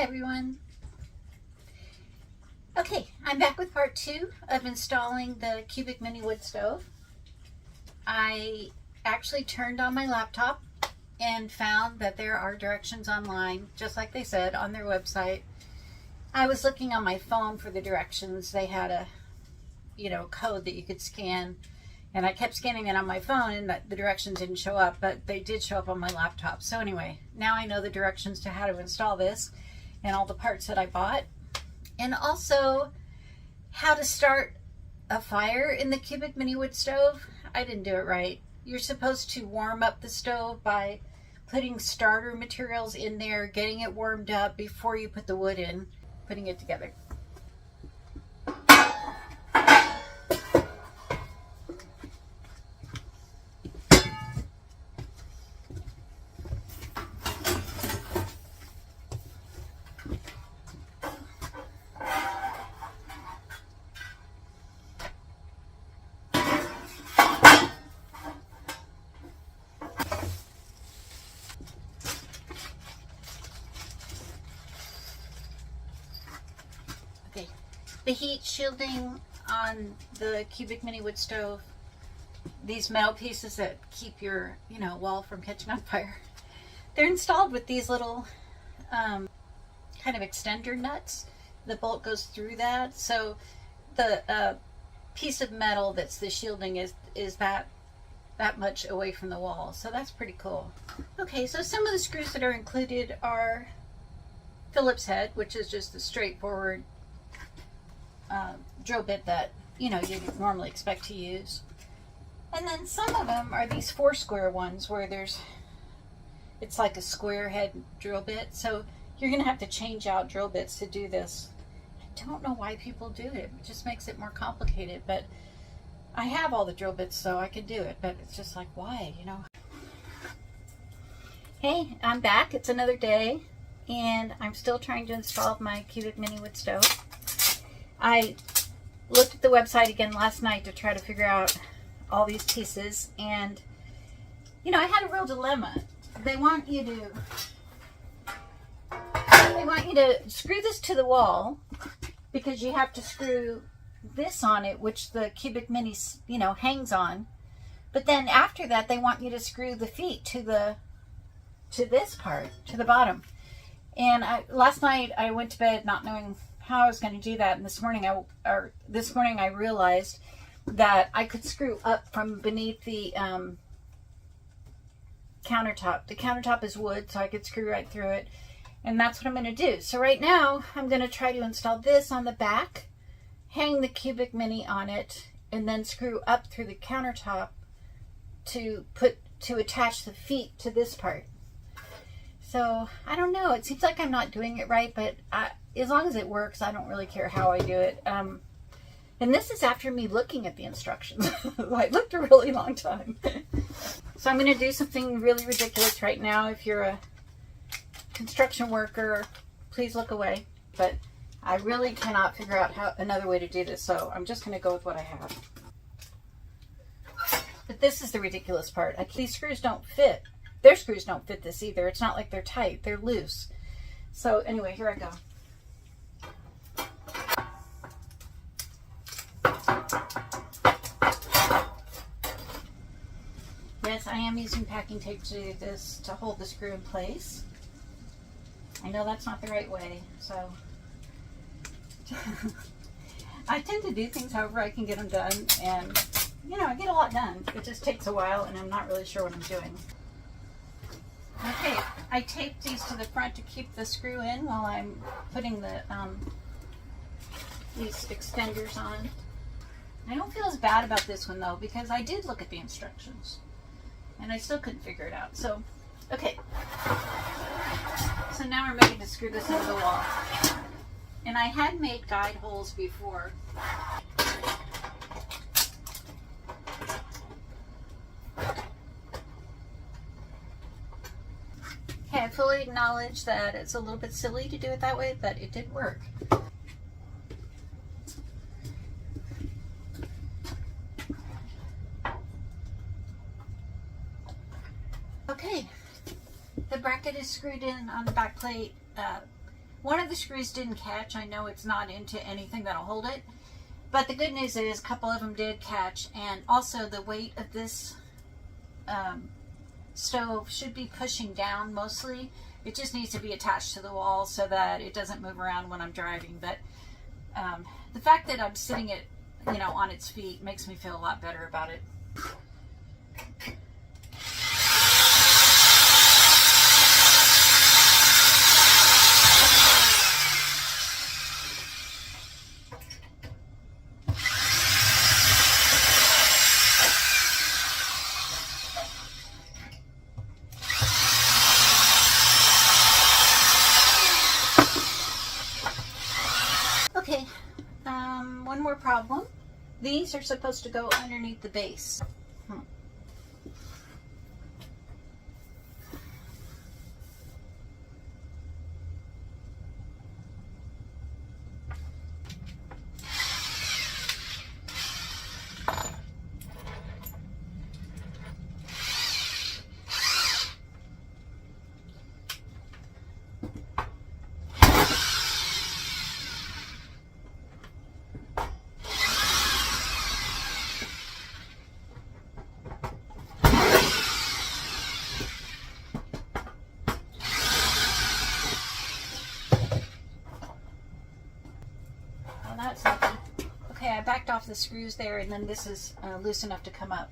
Hi everyone. Okay, I'm back with part 2 of installing the cubic mini wood stove. I actually turned on my laptop and found that there are directions online, just like they said on their website. I was looking on my phone for the directions. They had a code that you could scan, and I kept scanning it on my phone and the directions didn't show up, but they did show up on my laptop. So anyway, now I know the directions to how to install this and all the parts that I bought, and also how to start a fire in the cubic mini wood stove. I didn't do it right. You're supposed to warm up the stove by putting starter materials in there, getting it warmed up before you put the wood in, putting it together. Okay, the heat shielding on the cubic mini wood stove, these metal pieces that keep your wall from catching on fire, they're installed with these little kind of extender nuts. The bolt goes through that, so the piece of metal that's the shielding is that much away from the wall, so that's pretty cool. Okay, so some of the screws that are included are Phillips head, which is just the straightforward drill bit that you normally expect to use, and then some of them are these 4 square ones where it's like a square head drill bit, so you're gonna have to change out drill bits to do this. I don't know why people do it. It just makes it more complicated, but I have all the drill bits so I can do it, but it's just like, why, Hey, I'm back. It's another day and I'm still trying to install my cubic mini wood stove. I looked at the website again last night to try to figure out all these pieces, and I had a real dilemma. They want you to screw this to the wall because you have to screw this on it, which the cubic mini hangs on, but then after that they want you to screw the feet to this part, to the bottom. And last night I went to bed not knowing how I was going to do that, and this morning I realized that I could screw up from beneath the countertop. The countertop is wood, so I could screw right through it, and that's what I'm going to do. So right now I'm going to try to install this on the back, hang the cubic mini on it, and then screw up through the countertop to attach the feet to this part. So I don't know, it seems like I'm not doing it right, but as long as it works, I don't really care how I do it. And this is after me looking at the instructions. I looked a really long time. So I'm going to do something really ridiculous right now. If you're a construction worker, please look away. But I really cannot figure out another way to do this, so I'm just going to go with what I have. But this is the ridiculous part. These screws don't fit. Their screws don't fit this either. It's not like they're tight. They're loose. So anyway, here I go. Yes, I am using packing tape to do this to hold the screw in place. I know that's not the right way, so I tend to do things however I can get them done, and I get a lot done. It just takes a while and I'm not really sure what I'm doing. Okay, I taped these to the front to keep the screw in while I'm putting the these extenders on. I don't feel as bad about this one though, because I did look at the instructions and I still couldn't figure it out. So, okay. So now we're ready to screw this into the wall. And I had made guide holes before. Okay, I fully acknowledge that it's a little bit silly to do it that way, but it did work. Okay, the bracket is screwed in on the back plate. One of the screws didn't catch. I know it's not into anything that'll hold it, but the good news is a couple of them did catch, and also the weight of this stove should be pushing down mostly. It just needs to be attached to the wall so that it doesn't move around when I'm driving. But the fact that I'm sitting it, on its feet makes me feel a lot better about it. Okay, one more problem. These are supposed to go underneath the base. That's lucky. Okay, I backed off the screws there, and then this is loose enough to come up.